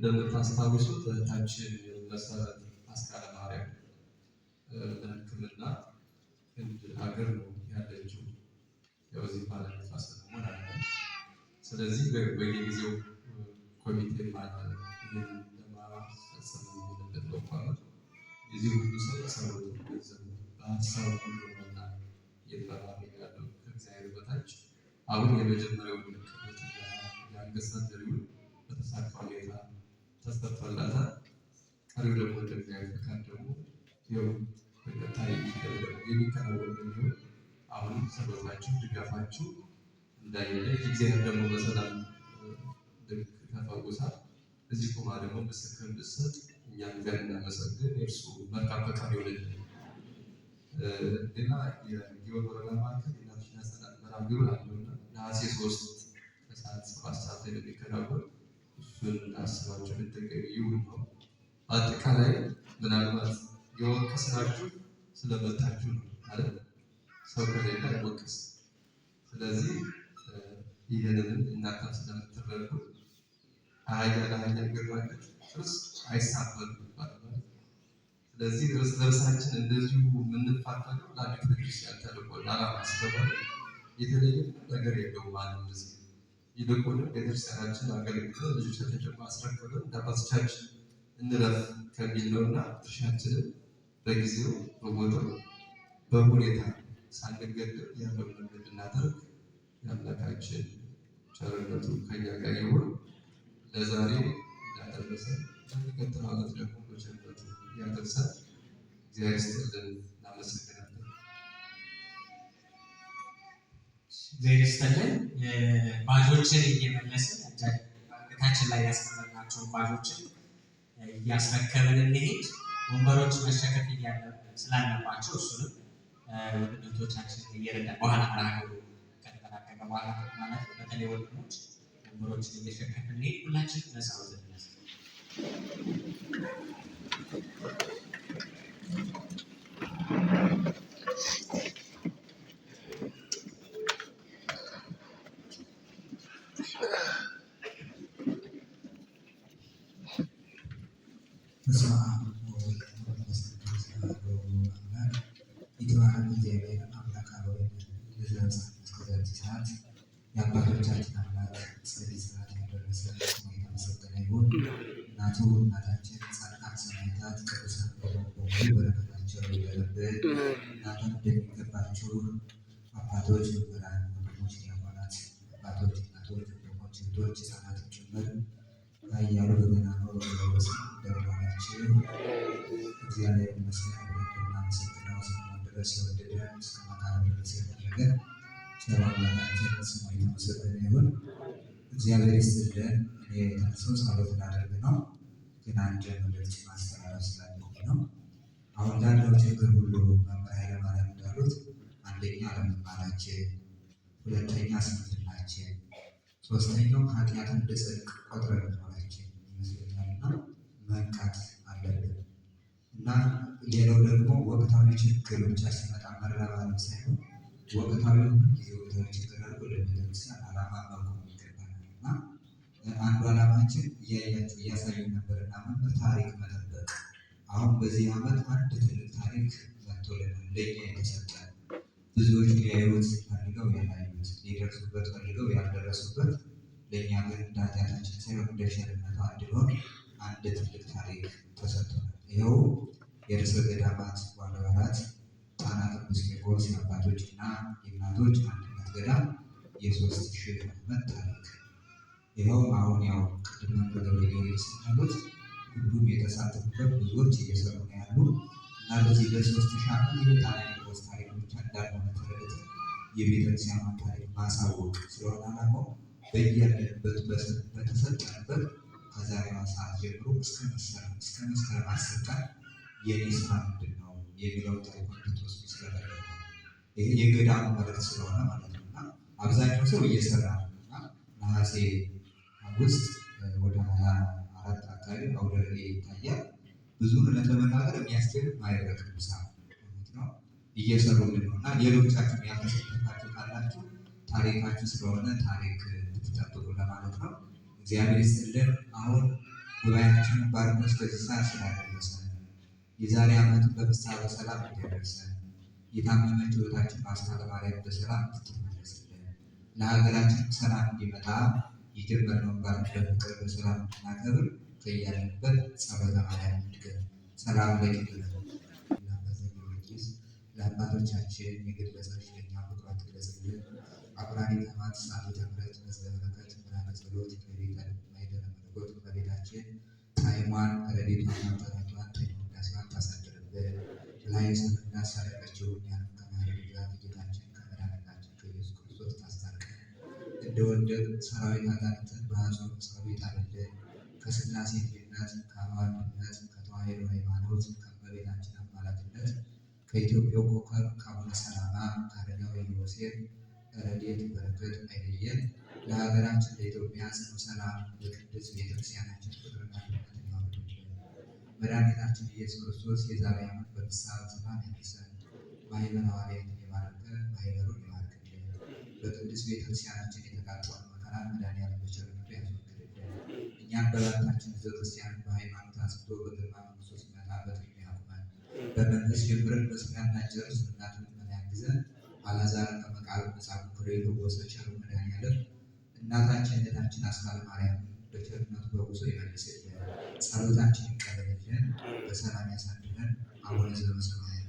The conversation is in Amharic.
እንደምታስታውሱት እህታችን መሰረት አስካለ ማርያም ለሕክምና ህንድ ሀገር ነው ያለችው። ያው እዚህ ባለቤቷ ሰለሞን አለ። ስለዚህ በየጊዜው ኮሚቴ ማለት ይህን ለማስፈጸም የሚልበት በቋመት የዚህ ሁሉ ሰው ተሰሩት ገንዘብ በሀሳብ ሁሉና እየተባለ ያለው ከእግዚአብሔር በታች አሁን የመጀመሪያው ምልክት የአንገት ሰርጀሪውን በተሳካ ሁኔታ ተሰርቶላታል። ቀሪው ደግሞ እንደ እግዚአብሔር ፈቃድ ደግሞ ይኸው በቀጣይ የሚከናወን የሚሆን አሁን ጸሎታችሁ ድጋፋችሁ እንዳይለይ እግዚአብሔር ደግሞ በሰላም ልክ ተፈውሳ እዚህ ቆማ ደግሞ ምስክር እንድትሰጥ እኛም ጋር እናመሰግን። የእርሱ መልካም ፈቃድ ይሆንልን። ሌላ የጊዮን ወረዳ ማዕከል የናሽናል ያሰናል መርሃ ግብር አለውና ነሐሴ 3 ከሰዓት 7 ሰዓት ላይ የሚከናወን እሱን አስባችሁ ልትገኙ ይሁን ነው። በአጠቃላይ ምናልባት የወቀስናችሁ ስለመጣችሁ ነው ማለት ሰው ከሌለ አይወቀስ። ስለዚህ ይህንን እናንተም ስለምትረዱ አህያ ለአህያ ግርማቀት እርስ አይሳበብም ይባላል። ስለዚህ እርስ በርሳችን እንደዚሁ የምንፋቀደው ለአንዲት ቤተክርስቲያን ተልእኮ ለዓላማ ስለሆነ የተለየ ነገር የለውም ማለት ነው። ይልቁንም ቤተክርስቲያናችን አገልግሎት ልጆቻችን ደግሞ አስረክበን ለአባቶቻችን እንረፍ ከሚል ነውና ድርሻችንን በጊዜው በቦታው በሁኔታ ሳንገደብ ያለውን ነገር እንድናደርግ የአምላካችን ቸርነቱ ከኛ ጋር ይሁን። ለዛሬ እንዳደረሰን ለሚቀጥለው ዓመት ደግሞ በቸርነቱ ያደርሰን። እግዚአብሔር ይስጥልን። እናመሰግናለን። እግዚአብሔር ይስጥልን። ባጆችን እየመለስን አንገታችን ላይ ያስቀመጥናቸውን ባጆችን እያስረከብን እንሄድ። ወንበሮች መሸከፍ ስላለባቸው እሱንም ወንድሞቻችን እየረዳን በኋላ መራገሩ ከተጠናቀቀ በኋላ ማለት ነው። በተለይ ወንድሞች ወንበሮችን እየሸከፍን እንሄድ። ሁላችን ለጸሎት እንነሳ። የአባቶቻችን አምላክ እስከዚህ ሰዓት ያደረሰ የተመሰገነ ይሁን። እናታችን ጻድቃን ሰማዕታት ቅዱሳን በሙሉ በረከታቸው ይደርብን። እናንተም እንደሚገባችሁ አባቶች፣ መምህራን፣ ወንድሞች፣ ዲያቆናት፣ አባቶች፣ እናቶች፣ ወንድሞች፣ እህቶች፣ ህፃናትን ጭምር ያያሉ በገና ነው ለወስ እንደሆናችሁ እግዚአብሔር ይመስገን ብለን እናመሰግነው። እስከሞት ድረስ የወደደን እስከ መቃብር ድረስ ያደረገን ቸር አምላካችን ስሙ የተመሰገነ ይሁን። እግዚአብሔር ይስጥልን። እኔ የተነሳው ጸሎት ላደርግ ነው፣ ግን አንድ መልእክት ማስተላለፍ ስላለብኝ ነው። አሁን ላለው ችግር ሁሉ መምህር ኃይለማርያም እንዳሉት አንደኛ አለመማራችን፣ ሁለተኛ ስንፍናችን፣ ሶስተኛው ኃጢአትን እንደ ጽድቅ ቆጥረን መኖራችን ይመስለኛልና መንቃት አለብን እና ሌላው ደግሞ ወቅታዊ ችግር ብቻ ሲመጣ መረባረብ ሳይሆን ወቅታዊ ጊዜ ወቅታዊ ችግር አድርጎ ለቤተክርስቲያን ዓላማ ማቆም ይገባናል እና አንዱ ዓላማችን እያሳዩ ነበርና መምህር ታሪክ መጠበቅ። አሁን በዚህ ዓመት አንድ ትልቅ ታሪክ መጥቶልናል፣ ለእኛ የተሰጠ ብዙዎች ሊያዩት ፈልገው ያላዩት፣ ሊደርሱበት ፈልገው ያልደረሱበት፣ ለእኛ ግን እንደ ኃጢአታችን ሳይሆን እንደ ቸርነቱ አድሎን አንድ ትልቅ ታሪክ ተሰጥቶናል። ይኸው የርዕሰ ገዳማት ዋልዋራት ጣና ቅዱስ ቂርቆስ የአባቶችና የእናቶች አንድነት ገዳም የ3000 ዓመት ታሪክ። ይኸው አሁን ያው ቅድም በገብረ ጊዮርጊስ እንዳሉት ሁሉም የተሳተፉበት ብዙዎች እየሰሩ ነው ያሉ እና በዚህ ለ3000 ዓመት የጣና ቂርቆስ ታሪክ ብቻ እንዳልሆነ ተረድተን የቤተክርስቲያኗን ታሪክ ማሳወቅ ስለሆነ ዓላማው በያለንበት በተሰጠንበት ከዛሬዋ ሰዓት ጀምሮ እስከ መስከረም 10 ቀን የኔ ስራ ምንድን ነው የሚለው ታሪክ እንድትወስዱ ስለፈለኩ ነው። ይሄ የገዳሙ መልዕክት ስለሆነ ማለት ነው እና አብዛኛው ሰው እየሰራ ነው እና ነሐሴ ውስጥ ወደ 24 አካባቢ አውደ ርዕይ ይታያል። ብዙ እውነት ለመናገር የሚያስችል ማየት ቅዱሳን ነው እየሰሩልን ነው እና ሌሎቻችሁም ያልተሳተፋችሁ ካላችሁ ታሪካችሁ ስለሆነ ታሪክ እንድትጠብቁ ለማለት ነው። እግዚአብሔር ይስጥልን። አሁን ጉባኤያችንን ባርኮ እስከዚህ ሰዓት ስላደረሰን የዛሬ ዓመት በፍስሐ በሰላም እንዲደርሰን የታመመች ሕይወታችን በአስካለ ማርያም በሰላም እንድትመለስልን ለሀገራችን ሰላም እንዲመጣ የጀመርነውን በዓል በፍቅር በሰላም እንድናከብር ከያለንበት ጸሎተ ማርያም እንድገን ሰላም ለኪ ለአባቶቻችን የገለጸች ለእኛ ፍቅሯን ትግለጽልን። አቁራሪ ተማት ሳሌተ ምሕረት መዝገበ በረከት ብርሃነ ጸሎት ከቤተ ማይደረ መለኮት ከቤታችን ጣዕሟን ረድኤቷን በረከቷን ተወዳሴዋን ታሳድርብን። ላይ ሰምና ሳረቀችው እኛንም ከማይረድ ግዛት ጌታችን ከመድኃኒታችን ከኢየሱስ ክርስቶስ ታስታርቀን። እንደወደድ ሰራዊት አጋንንትን በአጽዋረ መስቀሉ አለልን። ከሥላሴ ልጅነት ከአብ ከተዋሕዶ ሃይማኖት ከእመቤታችን አማላጅነት ከኢትዮጵያው ኮከብ ከአቡነ ሰላማ ከአረጋዊ ዮሴፍ ረድኤት በረከት አይለየን። ለሀገራችን ለኢትዮጵያ ጽኑ ሰላም ለቅድስት ቤተክርስቲያናችን ፍቅርና አንድነትን ያውርድልን። መድኃኒታችን ኢየሱስ ክርስቶስ የዛሬ ዓመት በፍስሐ በሰላም ያድርሰን። ማኅበረ ሐዋርያትን የባረከ ማኅበሩን ይባርክልን። በቅድስት ቤተክርስቲያናችን የተቃጠለውን መከራ መድኃኒዓለም በቸርነቱ ያስወግድልን። እኛም በባታችን ሕዝበ ክርስቲያን በሃይማኖት አጽንቶ በግርማ መንግሥቱ ሲመጣ በቅድሚያ ያቁመን። በመንፈስ ጀምረን በሥጋ እንዳንጨርስ እናቱን ያግዘን። አልዓዛርን ከመቃብር ነፃ ሞክሮ የፈወሰ ቸሩ መድኃኒዓለም እናታችን እህታችን አስካለ ማርያም በቸርነቱ በጉዞ ይመልስልን። ጸሎታችን ይቀበልልን። በሰላም ያሳድረን። አቡነ ዘበሰማያት